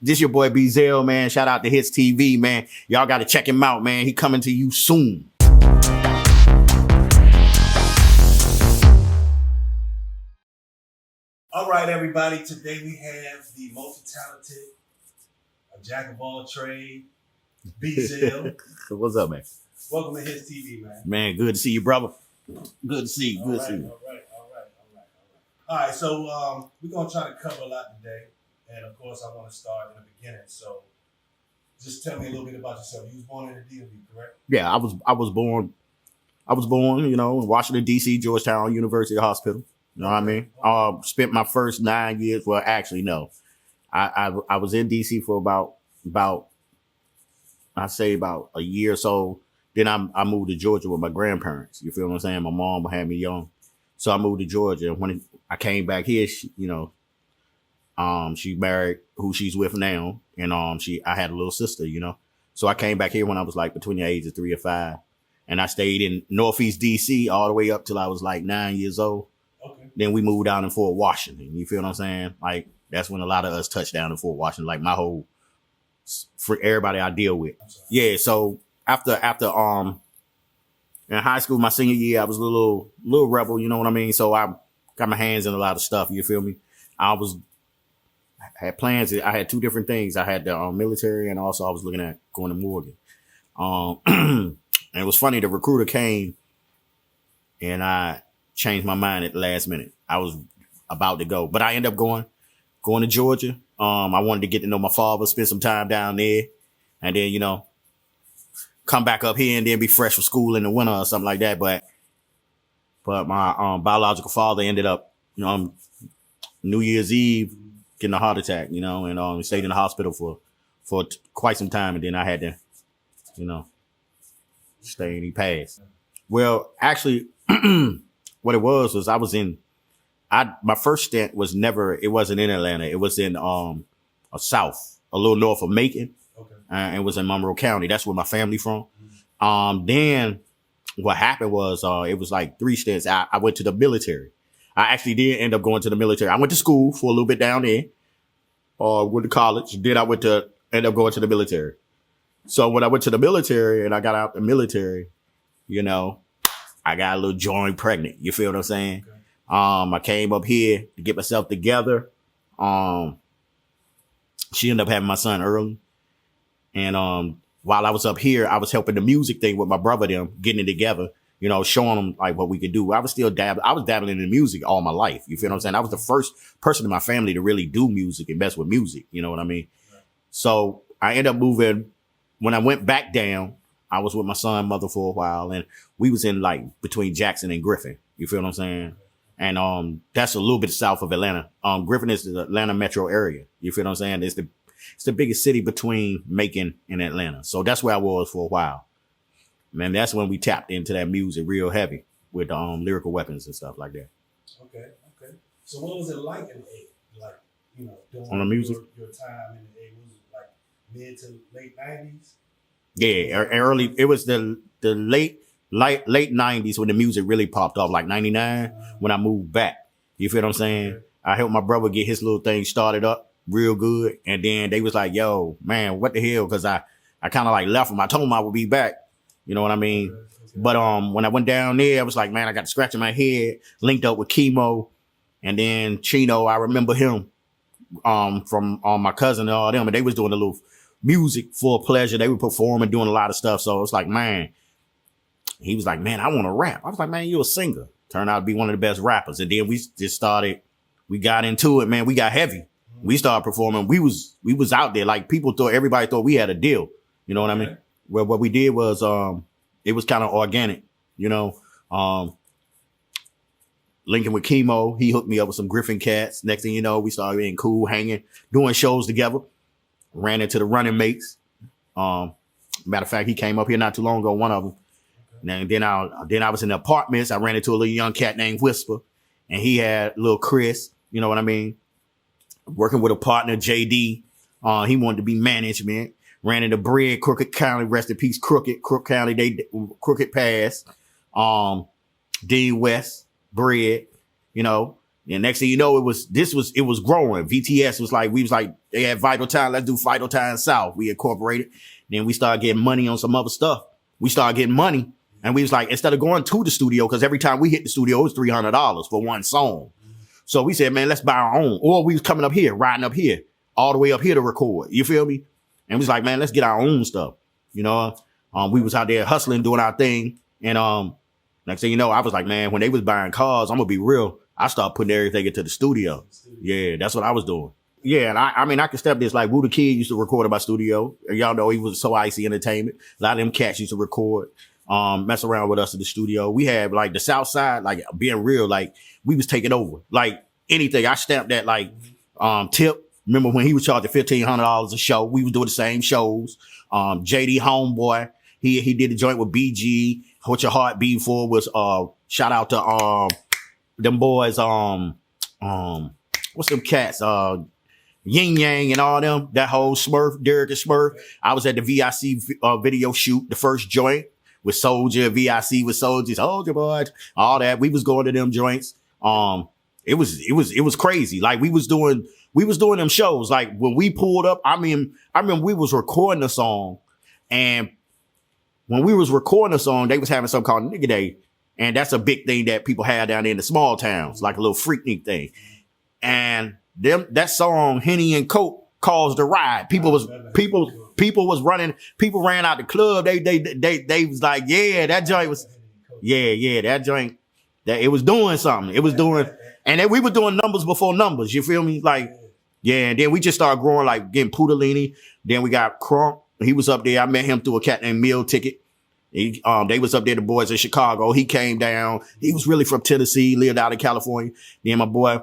This your boy BZell, man. Shout out to HittsTV, man. Y'all got to check him out, man. He coming to you soon. All right, everybody. Today we have the multi-talented, a jack of all trades, BZell. What's up, man? Welcome to HittsTV, man. Man, good to see you, brother. Good to see you. Good to see you. All right. So we're gonna try to cover a lot today, and of course, I want to start in the beginning. So, just tell me a little bit about yourself. You was born in the DMV, correct? Yeah, I was born, you know, in Washington D.C., Georgetown University Hospital. You know what I mean? Spent my first 9 years. Well, actually, no, I was in D.C. for about I say about a year or so. Then I moved to Georgia with my grandparents. You feel what I'm saying? My mom had me young, so I moved to Georgia. When I came back here, she married who she's with now, and I had a little sister, you know. So I came back here when I was like between the ages of 3 or 5, and I stayed in Northeast DC all the way up till I was like 9 years old. Okay. Then we moved down in Fort Washington. You feel what I'm saying? Like that's when a lot of us touched down in Fort Washington. Like my whole for everybody I deal with. Yeah. So after in high school, my senior year, I was a little rebel. You know what I mean? So I got my hands in a lot of stuff. You feel me? I had plans. I had 2 different things. I had the military, and also I was looking at going to Morgan. And it was funny. The recruiter came, and I changed my mind at the last minute. I was about to go, but I ended up going to Georgia. I wanted to get to know my father, spend some time down there, and then, you know, come back up here and then be fresh for school in the winter or something like that. But my biological father ended up, you know, New Year's Eve getting a heart attack, you know, and he stayed in the hospital for quite some time, and then I had to, you know, stay, and he passed. Well, actually, what it was I was in. My first stint it wasn't in Atlanta. It was in south, a little north of Macon. Okay. It was in Monroe County. That's where my family from. Then what happened was it was like 3 stints. I went to the military. I actually did end up going to the military. I went to school for a little bit down there, went to college. Then I end up going to the military. So when I went to the military and I got out the military, you know, I got a little joint pregnant. You feel what I'm saying? Okay. I came up here to get myself together. She ended up having my son early. And while I was up here, I was helping the music thing with my brother, them getting it together, you know, showing them like what we could do. I was dabbling in the music all my life. You feel what I'm saying? I was the first person in my family to really do music and mess with music. You know what I mean? Right. So I ended up moving. When I went back down, I was with my son's mother for a while, and we was in like between Jackson and Griffin. You feel what I'm saying? And that's a little bit south of Atlanta. Griffin is the Atlanta metro area. You feel what I'm saying? It's the biggest city between Macon and Atlanta. So that's where I was for a while. Man, that's when we tapped into that music real heavy with lyrical weapons and stuff like that. Okay. So what was it like in the A? Like, you know, doing on the music? Your time in the A, was it like mid to late 90s? Yeah, early. It was the late 90s when the music really popped off, like 99 when I moved back. You feel what I'm saying? Okay. I helped my brother get his little thing started up real good. And then they was like, yo, man, what the hell? Cause I kind of like left them. I told them I would be back. You know what I mean? Okay. But when I went down there, I was like, man, I got to scratch in my head, linked up with Chemo. And then Chino, I remember him from my cousin and all them. And they was doing a little music for pleasure. They were performing, doing a lot of stuff. So it's like, man, he was like, man, I want to rap. I was like, man, you're a singer. Turned out to be one of the best rappers. And then we got into it, man. We got heavy. We started performing. We was out there. Like everybody thought we had a deal. You know what I mean? Well, what we did was, it was kind of organic, you know, linking with Chemo. He hooked me up with some Griffin cats. Next thing you know, we started being cool, hanging, doing shows together. Ran into the Running Mates. Matter of fact, he came up here not too long ago, one of them. And then I was in the apartments. I ran into a little young cat named Whisper, and he had little Chris. You know what I mean? Working with a partner, JD. He wanted to be management. Ran into Bread, Crooked County, rest in peace, Crooked County, Crooked Pass. Dean West, Bread, you know. And next thing you know, it was growing. VTS was like, they had Vital Time. Let's do Vital Time South. We incorporated. Then we started getting money on some other stuff. We started getting money. And we was like, instead of going to the studio, because every time we hit the studio, it was $300 for one song. So we said, man, let's buy our own. Or we was coming up here, riding up here, all the way up here to record. You feel me? And we was like, man, let's get our own stuff. You know, we was out there hustling, doing our thing. And next thing you know, I was like, man, when they was buying cars, I'm gonna be real. I started putting everything into the studio. Yeah, that's what I was doing. Yeah, and I can step this. Like Woo the Kid used to record in my studio. And y'all know he was So Icy Entertainment. A lot of them cats used to record, mess around with us in the studio. We had like the South Side, like being real, like we was taking over. Like anything. I stamped that like Tip. Remember when he was charging $1,500 a show? We was doing the same shows. JD Homeboy, he did a joint with BG. What Your Heart Beat For was shout out to them boys, what's them cats? Yin Yang and all them, that whole Smurf, Derek and Smurf. I was at the VIC video shoot, the first joint with Soulja, VIC with Soulja Boy, all that. We was going to them joints. It was crazy. Like we was doing them shows. Like when we pulled up, I remember we was recording a song, and when we was recording a song, they was having something called Nigga Day. And that's a big thing that people have down there in the small towns, like a little freaknik thing. And that song, Henny and Coke, caused a riot. People was running, people ran out the club. They was like, yeah, that joint was, that joint, that it was doing something. It was doing, and then we were doing numbers before numbers. You feel me? Like, yeah. And then we just started growing, like getting Pudalini. Then we got Crump. He was up there. I met him through a cat named Meal Ticket. They was up there, the boys in Chicago. He came down. He was really from Tennessee, lived out in California. Then my boy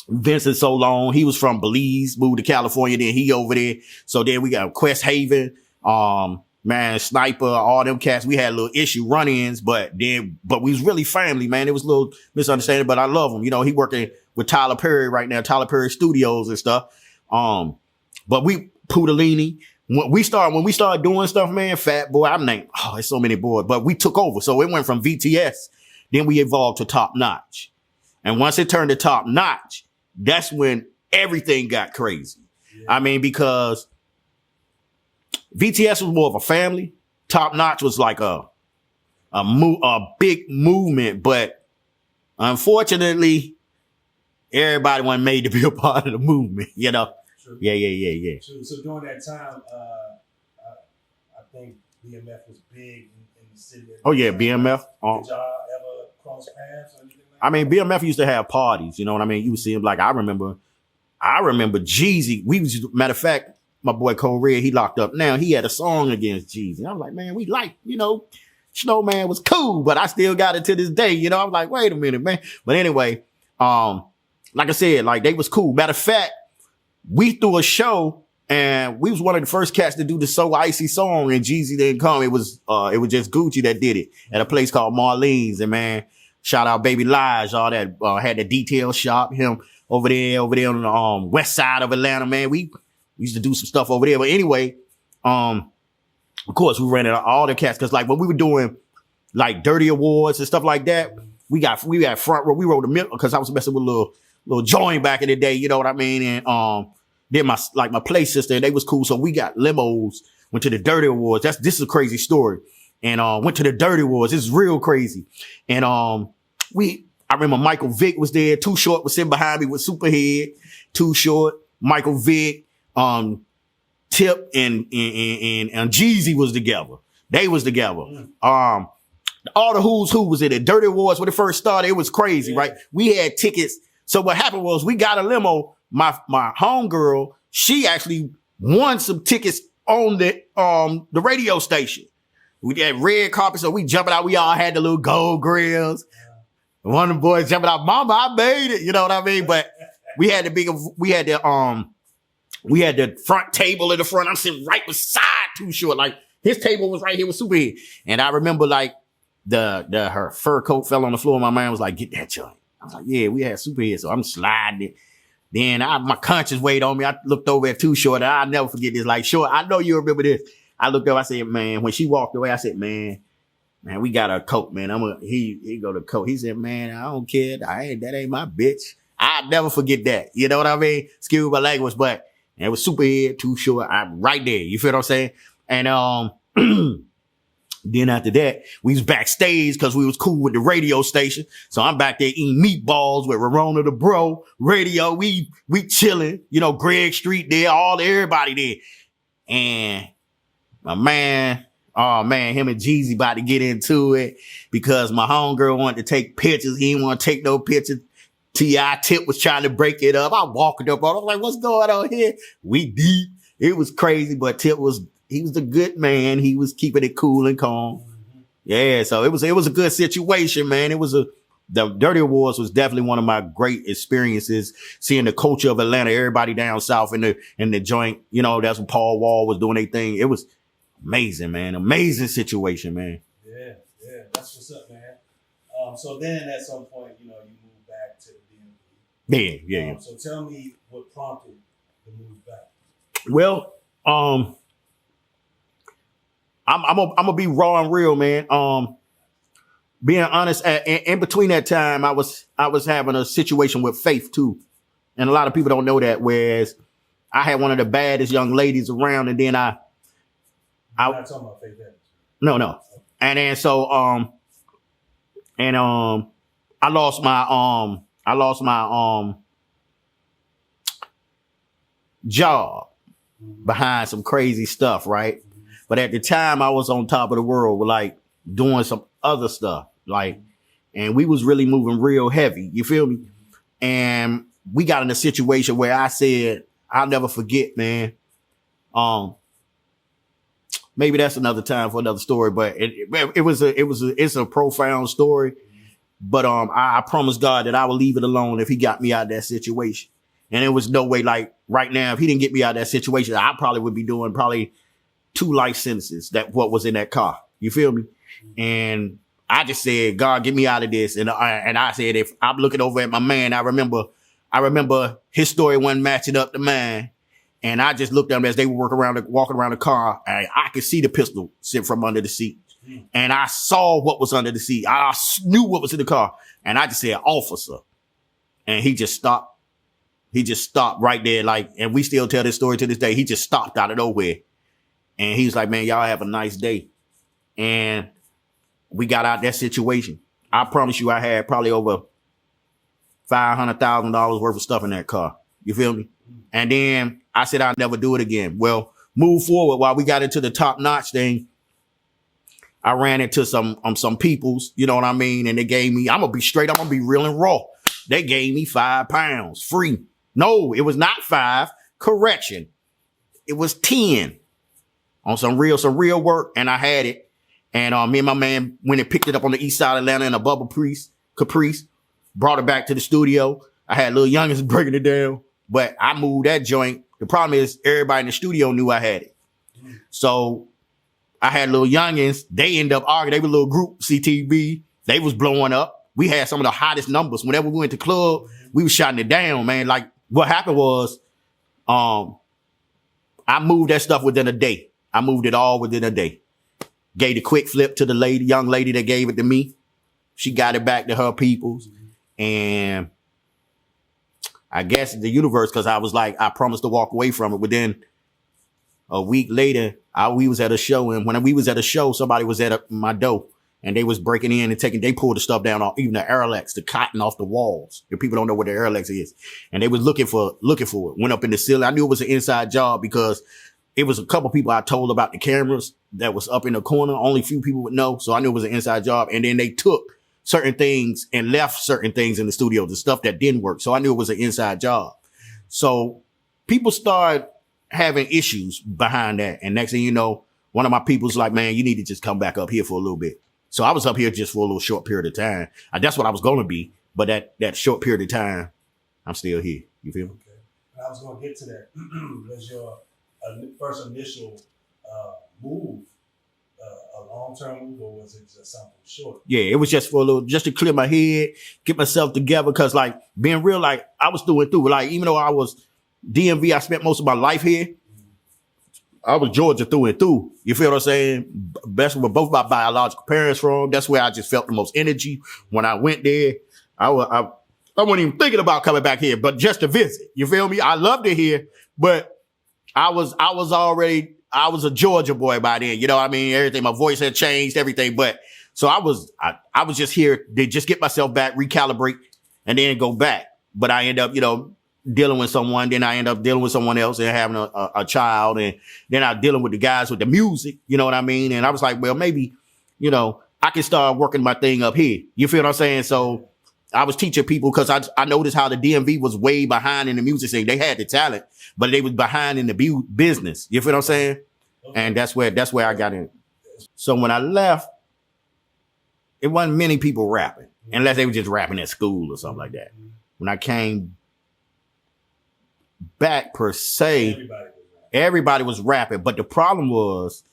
Vincent So Long, he was from Belize, moved to California. Then he over there. So then we got Quest Haven, man, Sniper, all them cats. We had a little issue run-ins, but we was really family, man. It was a little misunderstanding, but I love him. You know, he working with Tyler Perry right now, Tyler Perry Studios and stuff. But we Pudalini. When we started doing stuff, man, Fat Boy, I'm named, there's so many boys, but we took over. So it went from VTS, then we evolved to Top Notch. And once it turned to Top Notch, that's when everything got crazy. Yeah. I mean, because VTS was more of a family. Top Notch was like a big movement, but unfortunately, everybody wasn't made to be a part of the movement, you know? True. Yeah. True. So during that time, I think BMF was big in the city. Oh yeah, BMF. Did y'all ever cross paths or anything like that? I mean, BMF used to have parties. You know what I mean? You would see him. Like I remember Jeezy. Matter of fact, my boy Cole Red, he locked up now. He had a song against Jeezy. I was like, man, we like, you know, Snowman was cool, but I still got it to this day. You know, I was like, wait a minute, man. But anyway, like I said, like they was cool. Matter of fact, we threw a show and we was one of the first cats to do the So Icy song, and Jeezy didn't come. It was just Gucci that did it at a place called Marlene's. And man, shout out Baby Lige, all that, had the detail shop, him over there on the, west side of Atlanta, man. We used to do some stuff over there. But anyway, of course we ran into all the cats. Cause like when we were doing like Dirty Awards and stuff like that, we got front row. We rode the middle cause I was messing with a little joint back in the day, you know what I mean? And then my play sister, they was cool. So we got limos, went to the Dirty Awards. This is a crazy story. And went to the Dirty Awards. This is real crazy. And I remember Michael Vick was there. Too Short was sitting behind me with Superhead. Too Short, Michael Vick, Tip and Jeezy was together. They was together. All the who's who was in it. Dirty Awards when it first started, it was crazy, right? We had tickets. So what happened was we got a limo. My homegirl, she actually won some tickets on the radio station. We had red carpet, so we jumping out. We all had the little gold grills. One of the boys jumping out, Mama, I made it. You know what I mean? But we had the front table in the front. I'm sitting right beside Too Short. Like his table was right here with Superhead. And I remember like her fur coat fell on the floor. My man was like, get that joint. I was like, yeah, we had Superhead. So I'm sliding it. Then my conscience weighed on me. I looked over at Too Short. And I'll never forget this. Like, Short, I know you remember this. I looked up. I said, man, when she walked away, I said, man, we got a coat, man. He go to coat. He said, man, I don't care. That ain't my bitch. I never forget that. You know what I mean? Excuse my language, but it was Superhead, Too Short. I'm right there. You feel what I'm saying? And then after that, we was backstage because we was cool with the radio station. So I'm back there eating meatballs with Rorona the Bro, radio. We chilling, you know, Greg Street there, everybody there. And my man, oh man, him and Jeezy about to get into it because my homegirl wanted to take pictures. He didn't want to take no pictures. T.I. Tip was trying to break it up. I walked up on him. I was like, what's going on here? We deep. It was crazy, but Tip he was a good man. He was keeping it cool and calm. Yeah, so it was a good situation, man. The Dirty Awards was definitely one of my great experiences, seeing the culture of Atlanta, everybody down south in the joint. You know, that's when Paul Wall was doing their thing. It was amazing, man. Amazing situation, man. Yeah, that's what's up, man. So then at some point, you know, you moved back to the DMV. Yeah. So tell me what prompted the move back. Well, I'm gonna be raw and real, man. Being honest, in between that time, I was having a situation with Faith too, and a lot of people don't know that. Whereas I had one of the baddest young ladies around, and then I'm not talking about Faith Evans. No, and then so I lost my job behind some crazy stuff, right? But at the time, I was on top of the world, like doing some other stuff, like, and we was really moving real heavy. You feel me? And we got in a situation where I said, I'll never forget, man. Maybe that's another time for another story, but it's a profound story. But I promised God that I would leave it alone if he got me out of that situation. And there was no way, like right now, if he didn't get me out of that situation, I probably would be doing 2 life sentences, that what was in that car. You feel me? And I just said, God, get me out of this. And I said, if I'm looking over at my man, I remember his story wasn't matching up to mine. And I just looked at them as they were walking around the car, and I could see the pistol sit from under the seat. And I saw what was under the seat. I knew what was in the car. And I just said, officer. And he just stopped. He just stopped right there. And we still tell this story to this day. He just stopped out of nowhere. And he was like, man, y'all have a nice day. And we got out that situation. I promise you, I had probably over $500,000 worth of stuff in that car. You feel me? And then I said, I'll never do it again. Well, move forward. While we got into the top notch thing, I ran into some peoples, you know what I mean? And they gave me, I'm going to be straight. I'm going to be real and raw. They gave me £5 free. No, it was not 5. Correction. It was 10 on some real work. And I had it. And me and my man went and picked it up on the east side of Atlanta in a bubble Caprice, brought it back to the studio. I had little youngins breaking it down, but I moved that joint. The problem is everybody in the studio knew I had it. So I had little youngins. They end up arguing. They were a little group, CTV. They was blowing up. We had some of the hottest numbers. Whenever we went to club, we was shutting it down, man. Like what happened was, I moved that stuff within a day. I moved it all within a day. Gave the quick flip to the young lady that gave it to me. She got it back to her peoples. And I guess the universe, because I was like, I promised to walk away from it. Within a week later, we was at a show. And when we was at a show, somebody was at my door. And they was breaking in and they pulled the stuff down, even the Airlex, the cotton off the walls. If people don't know what the Airlex is. And they was looking for it. Went up in the ceiling. I knew it was an inside job because it was a couple people I told about the cameras that was up in the corner. Only few people would know. So I knew it was an inside job. And then they took certain things and left certain things in the studio, the stuff that didn't work. So I knew it was an inside job. So people started having issues behind that. And next thing you know, one of my people's like, man, you need to just come back up here for a little bit. So I was up here just for a little short period of time. That's what I was going to be. But that short period of time, I'm still here. You feel me? Okay. I was going to get to that. Was your first initial move a long-term move, or was it just something short? Yeah, it was just for a little, just to clear my head, get myself together. Cause like being real, like I was through and through. Like even though I was DMV, I spent most of my life here. I was Georgia through and through. You feel what I'm saying? That's where both my biological parents from. That's where I just felt the most energy when I went there. I I wasn't even thinking about coming back here, but just to visit. You feel me? I loved it here, but I was a Georgia boy by then. You know what I mean? Everything, my voice had changed, everything. But so I was just here to just get myself back, recalibrate, and then go back. But I end up, dealing with someone. Then I end up dealing with someone else and having a child. And then I'm dealing with the guys with the music. You know what I mean? And I was like, well, maybe, I can start working my thing up here. You feel what I'm saying? So I was teaching people because I noticed how the DMV was way behind in the music scene. They had the talent, but they was behind in the business. You feel what I'm saying? Okay. And that's where I got in. So when I left, it wasn't many people rapping, unless they were just rapping at school or something like that. When I came back per se, everybody was rapping, but the problem was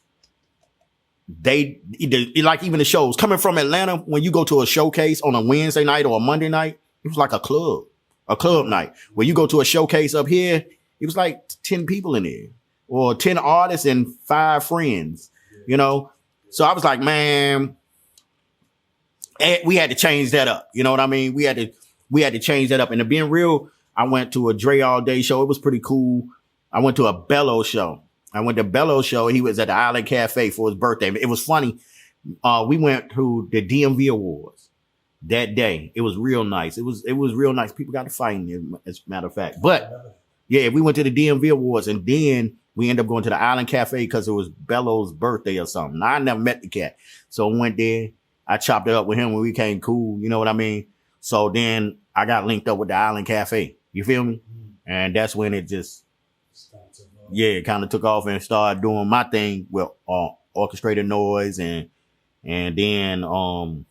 even the shows coming from Atlanta, when you go to a showcase on a Wednesday night or a Monday night, it was like a club night. When you go to a showcase up here, it was like 10 people in there or 10 artists and 5 friends, So I was like, man, we had to change that up. You know what I mean? We had to change that up. And to being real, I went to a Dre All Day show. It was pretty cool. I went to a Bello show. He was at the Island Cafe for his birthday. It was funny. We went to the DMV Awards that day. It was real nice. It was real nice. People got to fight, as a matter of fact. But yeah, we went to the DMV Awards, and then we ended up going to the Island Cafe because it was Bello's birthday or something. Now, I never met the cat. So I went there. I chopped it up with him when we came cool. You know what I mean? So then I got linked up with the Island Cafe. You feel me? And that's when it just... it kind of took off and started doing my thing with orchestrated noise and then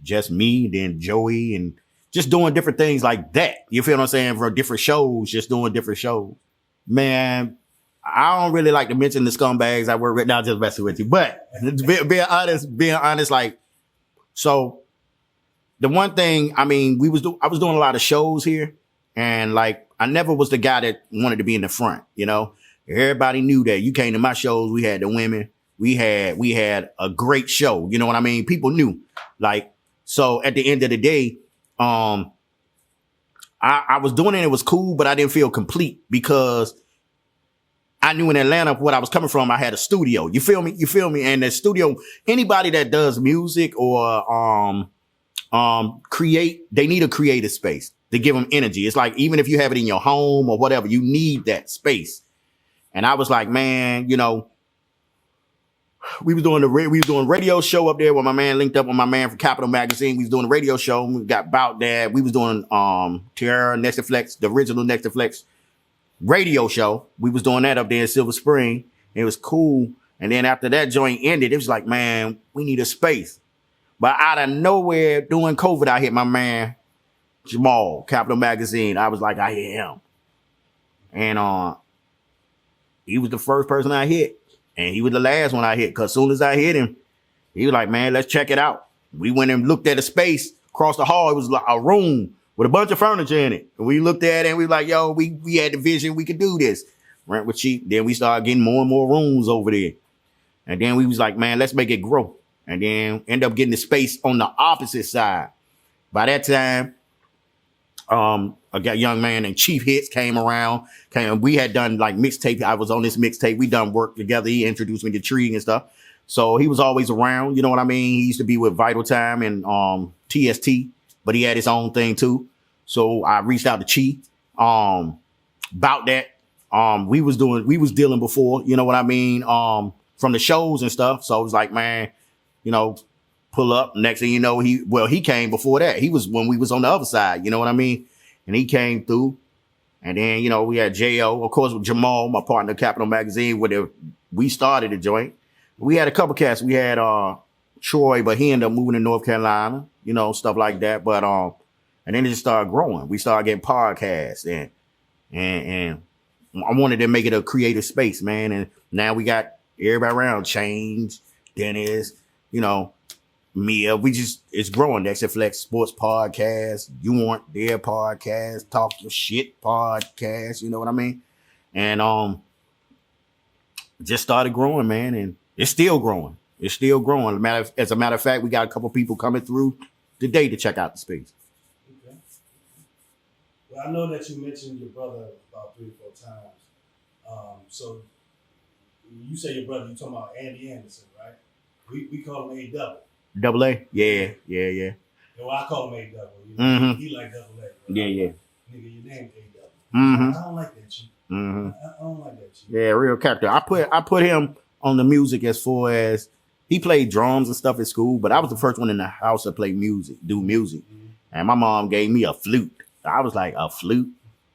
just me, then Joey, and just doing different things like that. You feel what I'm saying? For different shows, just doing different shows. Man, I don't really like to mention the scumbags I work with. Now, just messing with you, but being honest, like, so the one thing, I mean, I was doing a lot of shows here, and like I never was the guy that wanted to be in the front, Everybody knew that. You came to my shows, we had the women, we had a great show. You know what I mean? People knew. Like, so at the end of the day, I was doing it was cool, but I didn't feel complete because I knew in Atlanta what I was coming from. I had a studio. You feel me? And the studio, anybody that does music or create, they need a creative space to give them energy. It's like, even if you have it in your home or whatever, you need that space. And I was like, man, we was doing a radio show up there with my man, linked up with my man from Capital Magazine. We was doing a radio show. We got about that. We was doing Tierra Nextaflex, the original Nextaflex radio show. We was doing that up there in Silver Spring. It was cool. And then after that joint ended, it was like, man, we need a space. But out of nowhere, during COVID, I hit my man Jamal, Capital Magazine. I was like, I am. And he was the first person I hit. And he was the last one I hit. Because as soon as I hit him, he was like, man, let's check it out. We went and looked at a space across the hall. It was like a room with a bunch of furniture in it. And we looked at it and we were like, yo, we had the vision. We could do this. Rent was cheap. Then we started getting more and more rooms over there. And then we was like, man, let's make it grow. And then end up getting the space on the opposite side. By that time, a young man named Chief Hits came around. We had done like mixtape. I was on this mixtape. We done work together. He introduced me to Tree and stuff. So he was always around. You know what I mean? He used to be with Vital Time and TST, but he had his own thing too. So I reached out to Chief about that. We was dealing before. You know what I mean? From the shows and stuff. So it was like, man, pull up. Next thing you know, he came before that. He was when we was on the other side. You know what I mean? And he came through. And then, we had J.O., of course, with Jamal, my partner, Capital Magazine, where we started the joint. We had a couple cats. We had Troy, but he ended up moving to North Carolina, stuff like that. But and then it just started growing. We started getting podcasts, and I wanted to make it a creative space, man. And now we got everybody around, Change, Dennis, Mia. It's growing. Nextaflex Sports Podcast, You Want Their Podcast, Talk Your Shit Podcast, you know what I mean? And just started growing, man, and it's still growing. As a matter of fact, we got a couple people coming through today to check out the space. Okay. Well, I know that you mentioned your brother about 3 or 4 times. So you say your brother, you talking about Andy Anderson, right? We call him A Double. Double A? Yeah. Well, I call him A Double. You know, Mm-hmm. he like Double A. Yeah. Nigga, your name A Double. Mm-hmm. I don't like that shit. Mm-hmm. I don't like that shit. Yeah, real character. I put him on the music as far as he played drums and stuff at school, but I was the first one in the house to play music, do music. Mm-hmm. And my mom gave me a flute. I was like, a flute?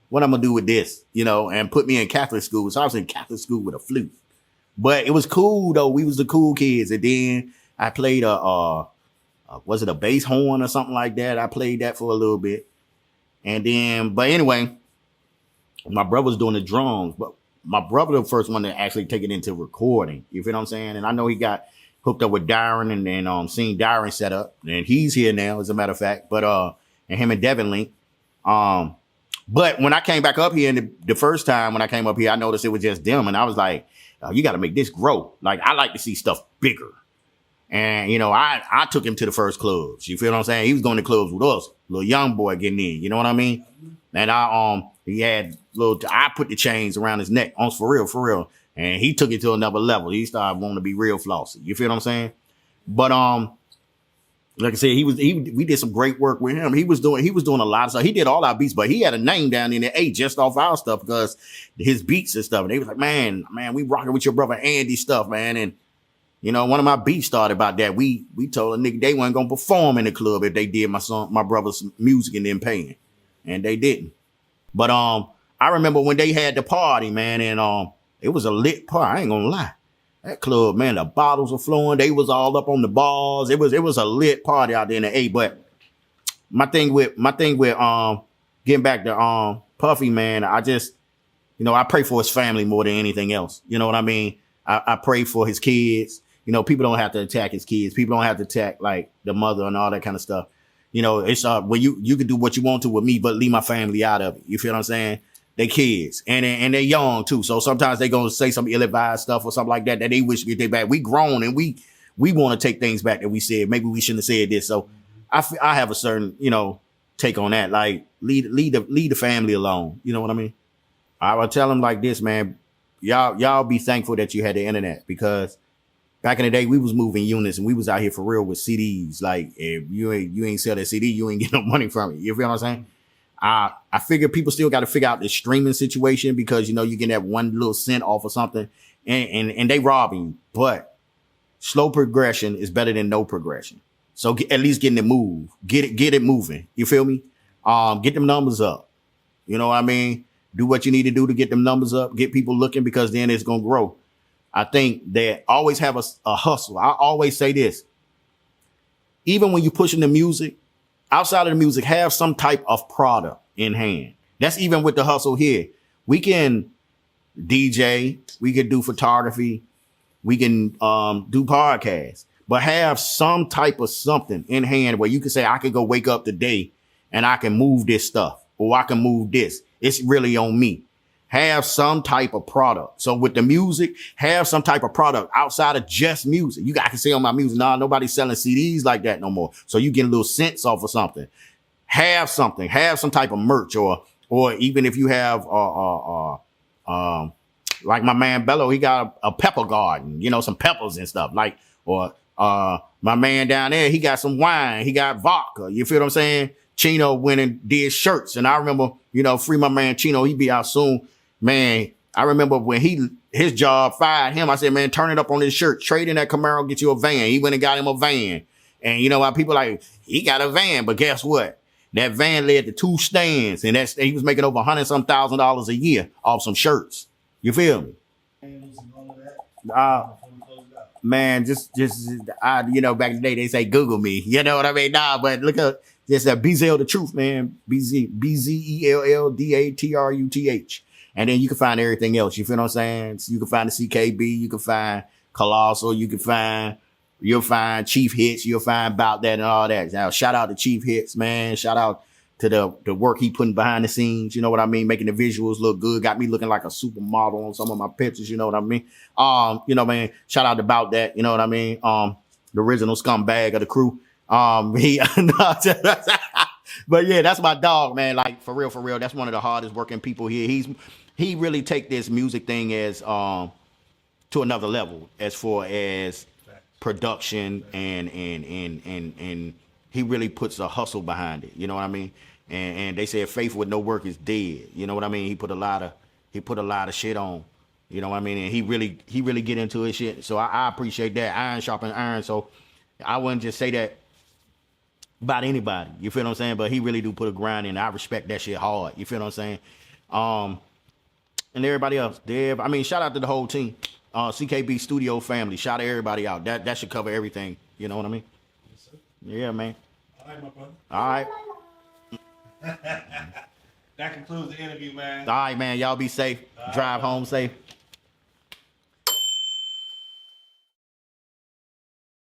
What I'm gonna do with this? You know, and put me in Catholic school. So I was in Catholic school with a flute. But it was cool though. We was the cool kids. And then I played was it a bass horn or something like that? I played that for a little bit. And then, but anyway, my brother was doing the drums, but my brother the first one to actually take it into recording. You feel what I'm saying? And I know he got hooked up with Darren and then seen Darren set up. And he's here now, as a matter of fact. But and him and Devin Link. But when I came back up here, and the first time when I came up here, I noticed it was just them. And I was like, you got to make this grow. Like, I like to see stuff bigger. And, you know, I took him to the first clubs. You feel what I'm saying? He was going to clubs with us. Little young boy getting in. You know what I mean? And he had I put the chains around his neck. On for real. And he took it to another level. He started wanting to be real flossy. You feel what I'm saying? But, like I said, we did some great work with him. He was doing a lot of stuff. He did all our beats, but he had a name down in the A just off our stuff because his beats and stuff. And they was like, man, we rocking with your brother Andy stuff, man. And you know, one of my beats started about that. We told a nigga they weren't gonna perform in the club if they did my brother's music and then paying, and they didn't. But I remember when they had the party, man, and it was a lit party. I ain't gonna lie. That club, man, the bottles were flowing. They was all up on the bars. It was a lit party out there in the A. But my thing with getting back to Puffy, man, I just, you know, I pray for his family more than anything else. You know what I mean? I pray for his kids. You know, people don't have to attack his kids. People don't have to attack like the mother and all that kind of stuff. You know, it's when you can do what you want to with me, but leave my family out of it. You feel what I'm saying? They kids and they're young too. So sometimes they gonna say some ill-advised stuff or something like that they wish we get back. We grown and we want to take things back that we said. Maybe we shouldn't have said this. So I have a certain, you know, take on that. Like leave the family alone. You know what I mean? I will tell them like this, man. Y'all be thankful that you had the internet, because back in the day we was moving units and we was out here for real with CDs. Like if you ain't sell that CD, you ain't get no money from it. You feel what I'm saying? I figure people still got to figure out the streaming situation, because, you know, you get that one little cent off or something and they robbing you. But slow progression is better than no progression. So at least getting it moved, get it moving. You feel me? Get them numbers up. You know what I mean? Do what you need to do to get them numbers up, get people looking, because then it's going to grow. I think that always have a hustle. I always say this, even when you're pushing the music, outside of the music, have some type of product in hand. That's even with the hustle here. We can DJ, we can do photography, we can do podcasts, but have some type of something in hand where you can say, I can go wake up today and I can move this stuff, or I can move this. It's really on me. Have some type of product. So with the music, have some type of product outside of just music. I can say on my music, nobody's selling CDs like that no more. So you get a little cents off of something. Have something. Have some type of merch, or even if you have like my man Bello, he got a pepper garden, you know, some peppers and stuff. Like, or my man down there, he got some wine, he got vodka. You feel what I'm saying? Chino went and did shirts, and I remember, you know, free my man Chino. He be out soon. Man, I remember when his job fired him, I said, man, turn it up on his shirt. Trade in that Camaro, get you a van. He went and got him a van. And you know why people like, he got a van, but guess what? That van led to 2 stands, and he was making over $100,000 a year off some shirts. You feel me? Man, just you know, back in the day they say Google me. You know what I mean? Nah, but look up, just that BZell the Truth, man. BZellDATRUTH. And then you can find everything else. You feel what I'm saying? So you can find the CKB, you can find Colossal, you'll find Chief Hits, you'll find About That and all that. Now, shout out to Chief Hits, man. Shout out to the work he putting behind the scenes. You know what I mean? Making the visuals look good. Got me looking like a supermodel on some of my pictures. You know what I mean? You know, man, shout out to About That. You know what I mean? The original scumbag of the crew. But yeah, that's my dog, man. Like for real. That's one of the hardest working people here. He really take this music thing as to another level as far as production and he really puts a hustle behind it. You know what I mean? And they said faith with no work is dead. You know what I mean? He put a lot of shit on. You know what I mean? And he really get into his shit. So I appreciate that. Iron sharpens iron. So I wouldn't just say that about anybody. You feel what I'm saying? But he really do put a grind in. I respect that shit hard. You feel what I'm saying? And everybody else. I mean, shout out to the whole team. CKB Studio family. Shout out to everybody out. That should cover everything. You know what I mean? Yes, sir. Yeah, man. All right, my brother. All right. That concludes the interview, man. All right, man. Y'all be safe. Drive home safe.